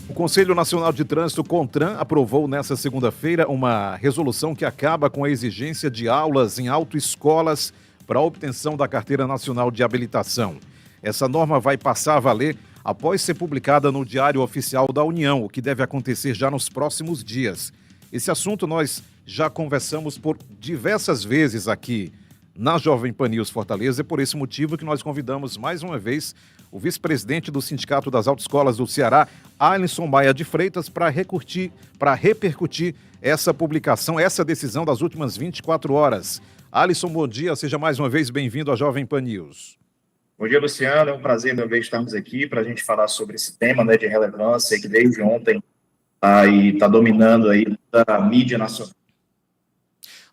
O Conselho Nacional de Trânsito, CONTRAN, aprovou nesta segunda-feira uma resolução que acaba com a exigência de aulas em autoescolas para a obtenção da Carteira Nacional de Habilitação. Essa norma vai passar a valer após ser publicada no Diário Oficial da União, o que deve acontecer já nos próximos dias. Esse assunto nós já conversamos por diversas vezes aqui na Jovem Pan News Fortaleza, e por esse motivo que nós convidamos mais uma vez o vice-presidente do Sindicato das Autoescolas do Ceará, Alisson Maia de Freitas, para repercutir essa publicação, essa decisão das últimas 24 horas. Alisson, bom dia, seja mais uma vez bem-vindo à Jovem Pan News. Bom dia, Luciano, é um prazer uma vez estarmos aqui para a gente falar sobre esse tema, de relevância que desde ontem está dominando aí a mídia nacional.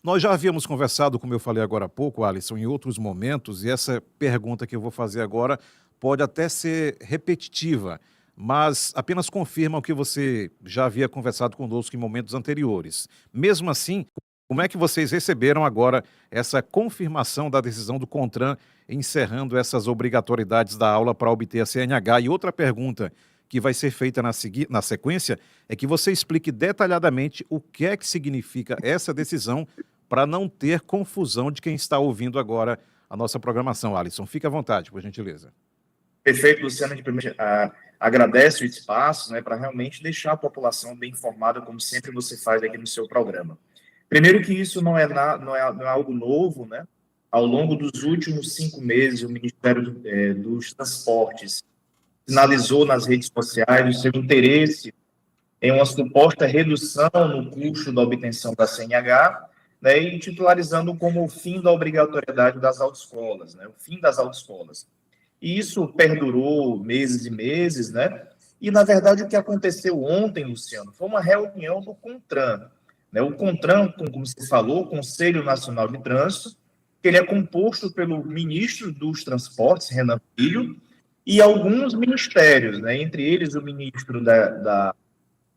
Nós já havíamos conversado, como eu falei agora há pouco, Alisson, em outros momentos, e essa pergunta que eu vou fazer agora pode até ser repetitiva, mas apenas confirma o que você já havia conversado conosco em momentos anteriores. Mesmo assim, como é que vocês receberam agora essa confirmação da decisão do CONTRAN encerrando essas obrigatoriedades da aula para obter a CNH? E outra pergunta que vai ser feita na sequência é que você explique detalhadamente o que é que significa essa decisão para não ter confusão de quem está ouvindo agora a nossa programação. Alisson, fique à vontade, por gentileza. Perfeito, Luciano. A gente primeiro agradece o espaço para realmente deixar a população bem informada, como sempre você faz aqui no seu programa. Primeiro que isso não é algo novo, Ao longo dos últimos 5 meses, o Ministério dos Transportes sinalizou nas redes sociais o seu interesse em uma suposta redução no custo da obtenção da CNH, e titularizando como o fim da obrigatoriedade das autoescolas, o fim das autoescolas. E isso perdurou meses e meses, E, na verdade, o que aconteceu ontem, Luciano, foi uma reunião do CONTRAN. O CONTRAN, como você falou, Conselho Nacional de Trânsito, que ele é composto pelo ministro dos Transportes, Renan Filho, e alguns ministérios, entre eles o ministro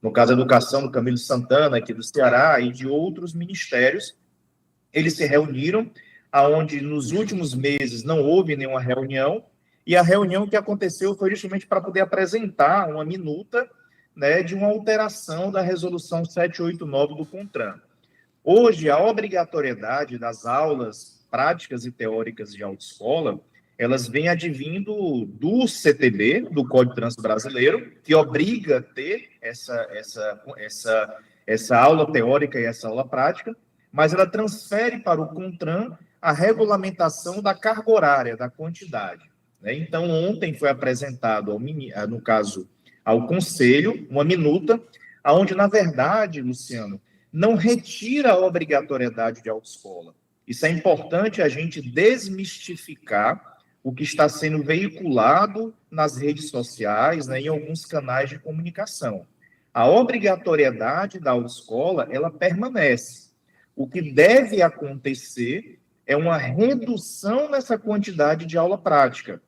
no caso, a Educação, do Camilo Santana, aqui do Ceará, e de outros ministérios. Eles se reuniram, aonde nos últimos meses não houve nenhuma reunião, e a reunião que aconteceu foi justamente para poder apresentar uma minuta, de uma alteração da resolução 789 do CONTRAN. Hoje, a obrigatoriedade das aulas práticas e teóricas de autoescola, elas vêm advindo do CTB, do Código de Trânsito Brasileiro, que obriga a ter essa aula teórica e essa aula prática, mas ela transfere para o CONTRAN a regulamentação da carga horária, da quantidade. Então, ontem foi apresentado, no caso, ao Conselho, uma minuta, onde, na verdade, Luciano, não retira a obrigatoriedade de autoescola. Isso é importante a gente desmistificar o que está sendo veiculado nas redes sociais, em alguns canais de comunicação. A obrigatoriedade da autoescola, ela permanece. O que deve acontecer é uma redução nessa quantidade de aula prática,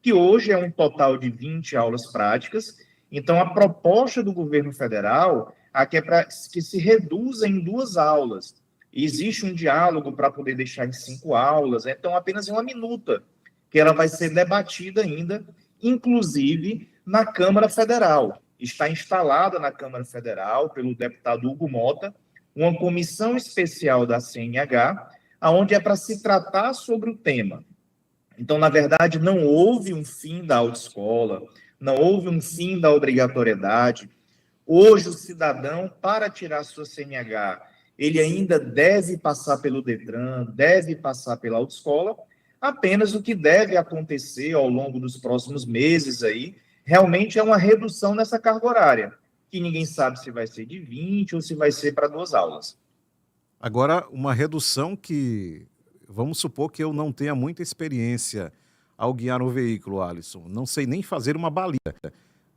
que hoje é um total de 20 aulas práticas. Então, a proposta do governo federal é para que se reduza em 2 aulas. Existe um diálogo para poder deixar em 5 aulas, então apenas em uma minuta, que ela vai ser debatida ainda, inclusive na Câmara Federal. Está instalada na Câmara Federal, pelo deputado Hugo Mota, uma comissão especial da CNH, onde é para se tratar sobre o tema. Então, na verdade, não houve um fim da autoescola, não houve um fim da obrigatoriedade. Hoje, o cidadão, para tirar sua CNH, ele ainda deve passar pelo Detran, deve passar pela autoescola. Apenas o que deve acontecer ao longo dos próximos meses aí, realmente é uma redução nessa carga horária, que ninguém sabe se vai ser de 20 ou se vai ser para 2 aulas. Agora, uma redução que, vamos supor que eu não tenha muita experiência ao guiar um veículo, Alisson, não sei nem fazer uma baliza.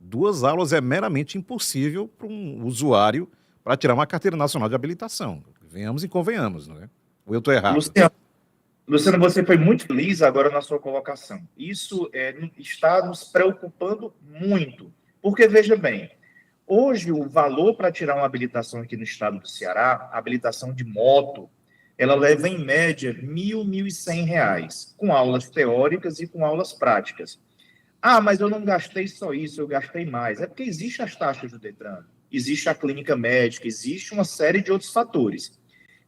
2 aulas é meramente impossível para um usuário para tirar uma carteira nacional de habilitação. Venhamos e convenhamos, não é? Ou eu estou errado? Luciano, você foi muito feliz agora na sua colocação. Isso está nos preocupando muito, porque, veja bem, hoje o valor para tirar uma habilitação aqui no estado do Ceará, a habilitação de moto, ela leva em média R$ 1.000, R$ 1.100, com aulas teóricas e com aulas práticas. Ah, mas eu não gastei só isso, eu gastei mais. É porque existem as taxas do Detran, existe a clínica médica, existe uma série de outros fatores.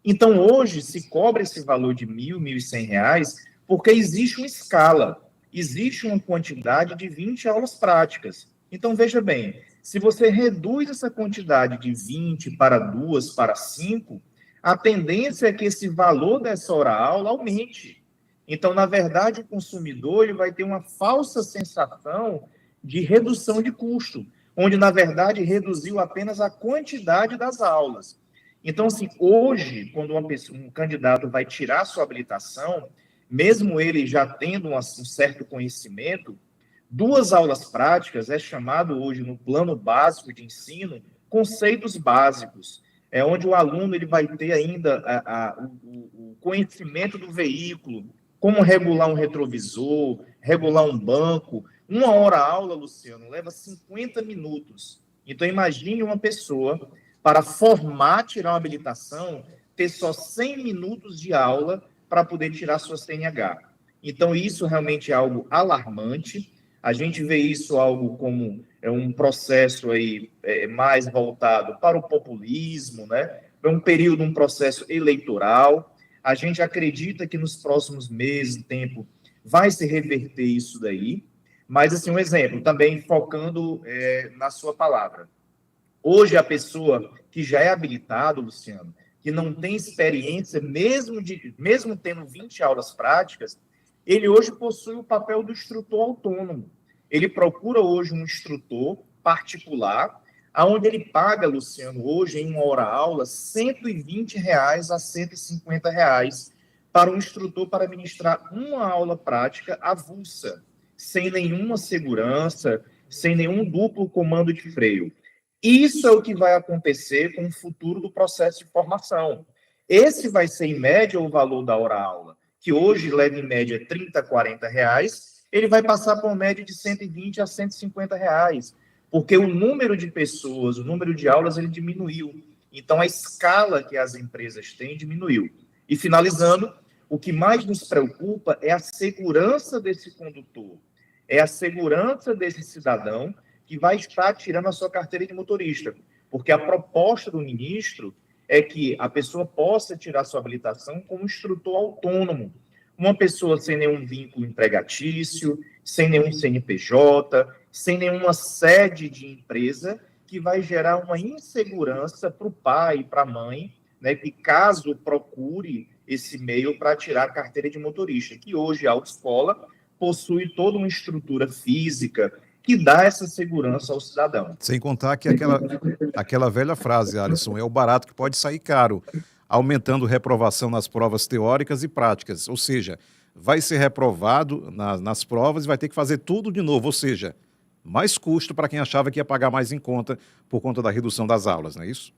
Então, hoje, se cobra esse valor de R$ 1.100, porque existe uma escala, existe uma quantidade de 20 aulas práticas. Então, veja bem, se você reduz essa quantidade de 20 para 2, para 5, a tendência é que esse valor dessa hora-aula aumente. Então, na verdade, o consumidor ele vai ter uma falsa sensação de redução de custo, onde, na verdade, reduziu apenas a quantidade das aulas. Então, assim, hoje, quando um candidato vai tirar sua habilitação, mesmo ele já tendo um certo conhecimento, 2 aulas práticas é chamado hoje no plano básico de ensino conceitos básicos, é onde o aluno ele vai ter ainda o conhecimento do veículo, como regular um retrovisor, regular um banco. Uma hora aula, Luciano, leva 50 minutos. Então, imagine uma pessoa para formar, tirar uma habilitação, ter só 100 minutos de aula para poder tirar sua CNH. Então, isso realmente é algo alarmante. A gente vê isso algo como um processo aí mais voltado para o populismo, né? É um período, um processo eleitoral. A gente acredita que nos próximos meses, tempo, vai se reverter isso daí. Mas, assim, um exemplo, também focando na sua palavra. Hoje, a pessoa que já é habilitado, Luciano, que não tem experiência, mesmo tendo 20 aulas práticas, ele hoje possui o papel do instrutor autônomo. Ele procura hoje um instrutor particular, aonde ele paga, Luciano, hoje, em uma hora-aula, R$ 120 a R$ 150 para um instrutor para ministrar uma aula prática avulsa, sem nenhuma segurança, sem nenhum duplo comando de freio. Isso é o que vai acontecer com o futuro do processo de formação. Esse vai ser, em média, o valor da hora-aula, que hoje leva, em média, 30, R$ 40, ele vai passar por uma média de 120 a R$ 150, porque o número de pessoas, o número de aulas, ele diminuiu. Então, a escala que as empresas têm diminuiu. E, finalizando, o que mais nos preocupa é a segurança desse condutor, é a segurança desse cidadão que vai estar tirando a sua carteira de motorista, porque a proposta do ministro é que a pessoa possa tirar sua habilitação como instrutor autônomo, uma pessoa sem nenhum vínculo empregatício, sem nenhum CNPJ, sem nenhuma sede de empresa, que vai gerar uma insegurança para o pai e para a mãe, né, que caso procure esse meio para tirar a carteira de motorista, que hoje a autoescola possui toda uma estrutura física que dá essa segurança ao cidadão. Sem contar que aquela velha frase, Alisson, é o barato que pode sair caro, aumentando reprovação nas provas teóricas e práticas. Ou seja, vai ser reprovado nas provas e vai ter que fazer tudo de novo. Ou seja, mais custo para quem achava que ia pagar mais em conta por conta da redução das aulas, não é isso?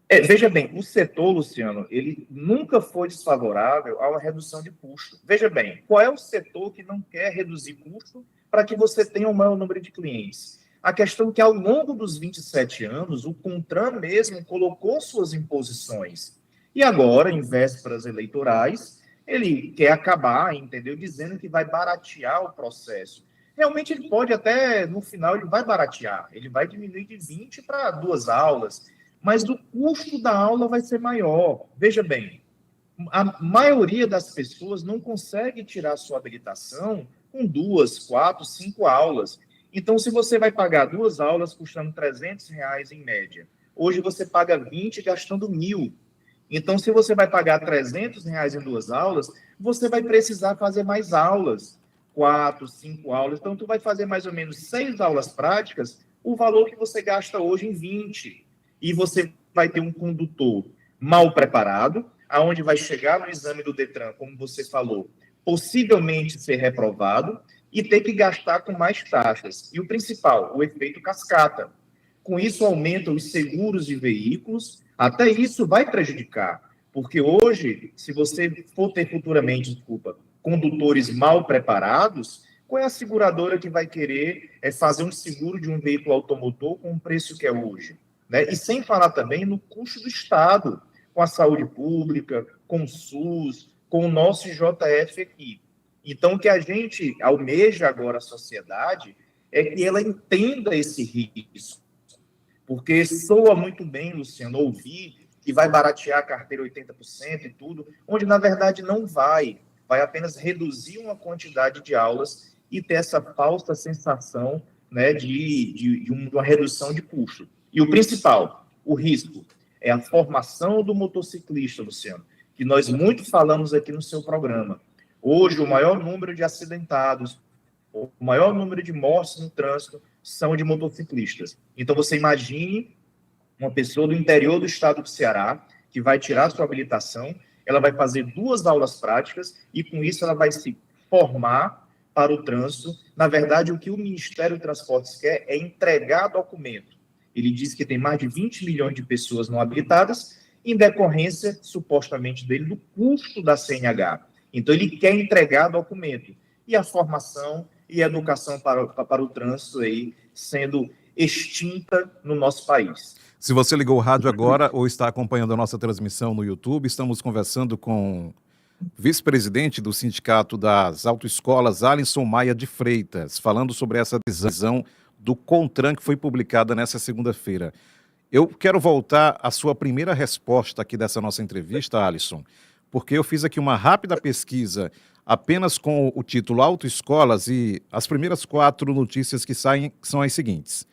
Veja bem, o setor, Luciano, ele nunca foi desfavorável a uma redução de custo. Veja bem, qual é o setor que não quer reduzir custo para que você tenha um maior número de clientes? A questão é que, ao longo dos 27 anos, o CONTRAN mesmo colocou suas imposições. E agora, em vésperas eleitorais, ele quer acabar, entendeu? Dizendo que vai baratear o processo. Realmente, ele pode até, no final, ele vai baratear. Ele vai diminuir de 20 para 2 aulas, mas o custo da aula vai ser maior. Veja bem, a maioria das pessoas não consegue tirar sua habilitação com 2, 4, 5 aulas. Então, se você vai pagar 2 aulas custando R$ 300 em média, hoje você paga 20 gastando 1.000. Então, se você vai pagar R$ 300 em 2 aulas, você vai precisar fazer mais aulas, 4, 5 aulas. Então, tu vai fazer mais ou menos 6 aulas práticas, o valor que você gasta hoje em 20. E você vai ter um condutor mal preparado, aonde vai chegar no exame do Detran, como você falou, possivelmente ser reprovado e ter que gastar com mais taxas. E o principal, o efeito cascata. Com isso, aumentam os seguros de veículos, até isso vai prejudicar, porque hoje, se você for ter futuramente, condutores mal preparados, qual é a seguradora que vai querer fazer um seguro de um veículo automotor com o preço que é hoje? Né? E sem falar também no custo do Estado, com a saúde pública, com o SUS, com o nosso IJF aqui. Então, o que a gente almeja agora, a sociedade, é que ela entenda esse risco. Porque soa muito bem, Luciano, ouvir que vai baratear a carteira 80% e tudo, onde, na verdade, não vai. Vai apenas reduzir uma quantidade de aulas e ter essa falsa sensação, né, de uma redução de custo. E o principal, o risco, é a formação do motociclista, Luciano, que nós muito falamos aqui no seu programa. Hoje, o maior número de acidentados, o maior número de mortes no trânsito são de motociclistas. Então, você imagine uma pessoa do interior do estado do Ceará que vai tirar sua habilitação, ela vai fazer 2 aulas práticas e, com isso, ela vai se formar para o trânsito. Na verdade, o que o Ministério do Transportes quer é entregar documento. Ele diz que tem mais de 20 milhões de pessoas não habilitadas, em decorrência, supostamente, dele, do custo da CNH. Então, ele quer entregar documento. E a formação e a educação para o trânsito aí sendo extinta no nosso país. Se você ligou o rádio agora ou está acompanhando a nossa transmissão no YouTube, estamos conversando com o vice-presidente do Sindicato das Autoescolas, Alisson Maia de Freitas, falando sobre essa decisão do CONTRAN que foi publicada nessa segunda-feira. Eu quero voltar à sua primeira resposta aqui dessa nossa entrevista, Alisson, porque eu fiz aqui uma rápida pesquisa apenas com o título Autoescolas e as primeiras 4 notícias que saem são as seguintes.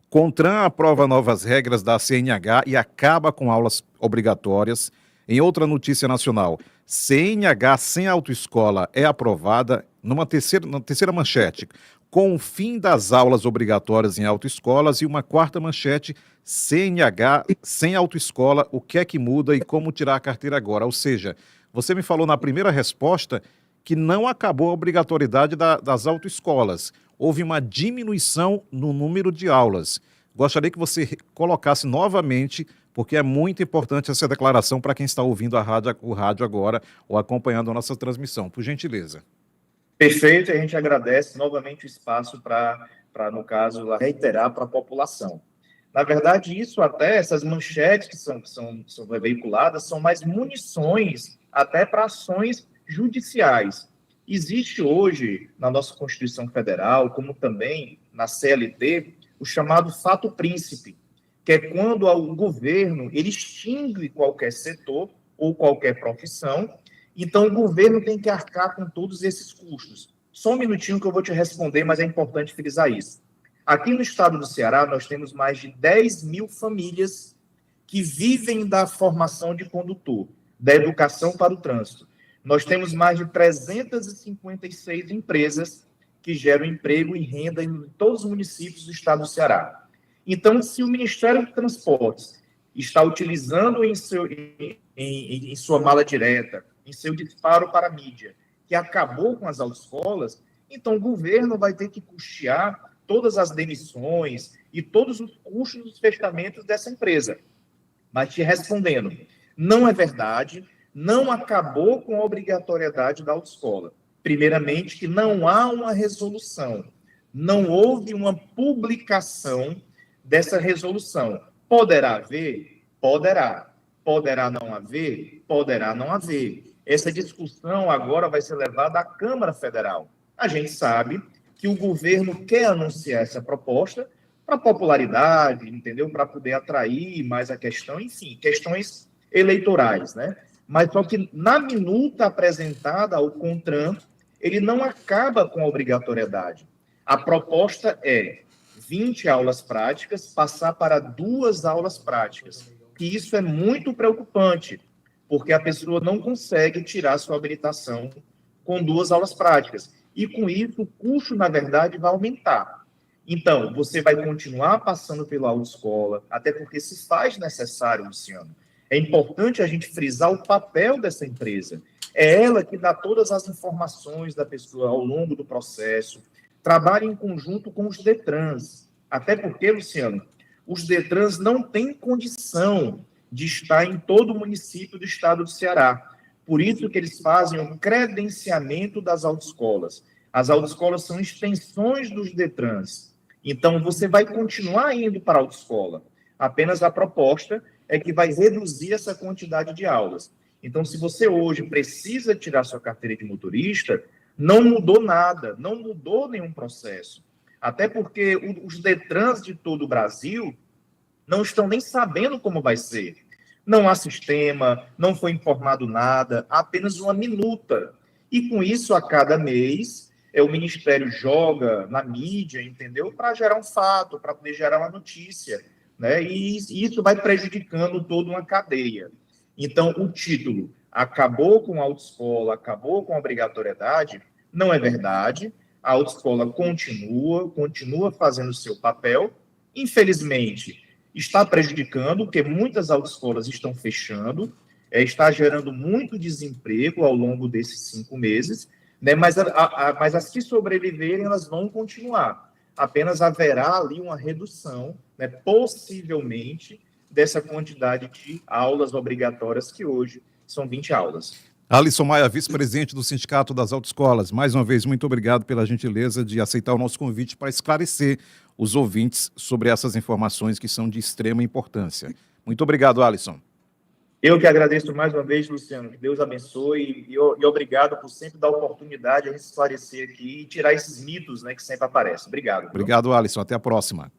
CONTRAN aprova novas regras da CNH e acaba com aulas obrigatórias. Em outra notícia nacional, CNH sem autoescola é aprovada. Na terceira manchete, com o fim das aulas obrigatórias em autoescolas. E uma quarta manchete, CNH sem autoescola, o que é que muda e como tirar a carteira agora? Ou seja, você me falou na primeira resposta que não acabou a obrigatoriedade das autoescolas. Houve uma diminuição no número de aulas. Gostaria que você colocasse novamente, porque é muito importante essa declaração para quem está ouvindo o rádio agora ou acompanhando a nossa transmissão. Por gentileza. Perfeito, a gente agradece novamente o espaço para, no caso, reiterar para a população. Na verdade, essas manchetes que são veiculadas, são mais munições até para ações judiciais. Existe hoje, na nossa Constituição Federal, como também na CLT, o chamado fato príncipe, que é quando o governo ele extingue qualquer setor ou qualquer profissão, então o governo tem que arcar com todos esses custos. Só um minutinho que eu vou te responder, mas é importante frisar isso. Aqui no estado do Ceará, nós temos mais de 10 mil famílias que vivem da formação de condutor, da educação para o trânsito. Nós temos mais de 356 empresas que geram emprego e renda em todos os municípios do estado do Ceará. Então, se o Ministério do Transportes está utilizando em sua mala direta, em seu disparo para a mídia, que acabou com as autoescolas, então o governo vai ter que custear todas as demissões e todos os custos dos fechamentos dessa empresa. Mas te respondendo, não é verdade, não acabou com a obrigatoriedade da autoescola. Primeiramente, que não há uma resolução, não houve uma publicação dessa resolução. Poderá haver? Poderá. Poderá não haver? Poderá não haver. Essa discussão agora vai ser levada à Câmara Federal. A gente sabe que o governo quer anunciar essa proposta para popularidade, entendeu? Para poder atrair mais a questão, enfim, questões eleitorais, né? Mas só que na minuta apresentada ao CONTRAN, ele não acaba com a obrigatoriedade. A proposta é 20 aulas práticas, passar para 2 aulas práticas. E isso é muito preocupante, porque a pessoa não consegue tirar sua habilitação com 2 aulas práticas. E com isso, o custo, na verdade, vai aumentar. Então, você vai continuar passando pela autoescola, até porque se faz necessário, Luciano. É importante a gente frisar o papel dessa empresa. É ela que dá todas as informações da pessoa ao longo do processo, trabalha em conjunto com os DETRANs. Até porque, Luciano, os DETRANs não têm condição de estar em todo o município do estado do Ceará. Por isso que eles fazem o credenciamento das autoescolas. As autoescolas são extensões dos DETRANs. Então, você vai continuar indo para a autoescola. Apenas a proposta é que vai reduzir essa quantidade de aulas. Então, se você hoje precisa tirar sua carteira de motorista, Não mudou nada, não mudou nenhum processo. Até porque os Detrans de todo o Brasil não estão nem sabendo como vai ser. Não há sistema, não foi informado nada, há apenas uma minuta. E com isso, a cada mês, o Ministério joga na mídia, entendeu? Para gerar um fato, para poder gerar uma notícia, né? E isso vai prejudicando toda uma cadeia. Então, o título acabou com a autoescola, acabou com a obrigatoriedade, não é verdade. A autoescola continua fazendo o seu papel. Infelizmente, está prejudicando, porque muitas autoescolas estão fechando, está gerando muito desemprego ao longo desses 5 meses, né? Mas as que sobreviverem, elas vão continuar. Apenas haverá ali uma redução, né, possivelmente, dessa quantidade de aulas obrigatórias, que hoje são 20 aulas. Alisson Maia, vice-presidente do Sindicato das Autoescolas, mais uma vez, muito obrigado pela gentileza de aceitar o nosso convite para esclarecer os ouvintes sobre essas informações que são de extrema importância. Muito obrigado, Alisson. Eu que agradeço mais uma vez, Luciano, que Deus abençoe e obrigado por sempre dar oportunidade a gente esclarecer aqui e tirar esses mitos, né, que sempre aparecem. Obrigado. Obrigado, Alisson. Até a próxima.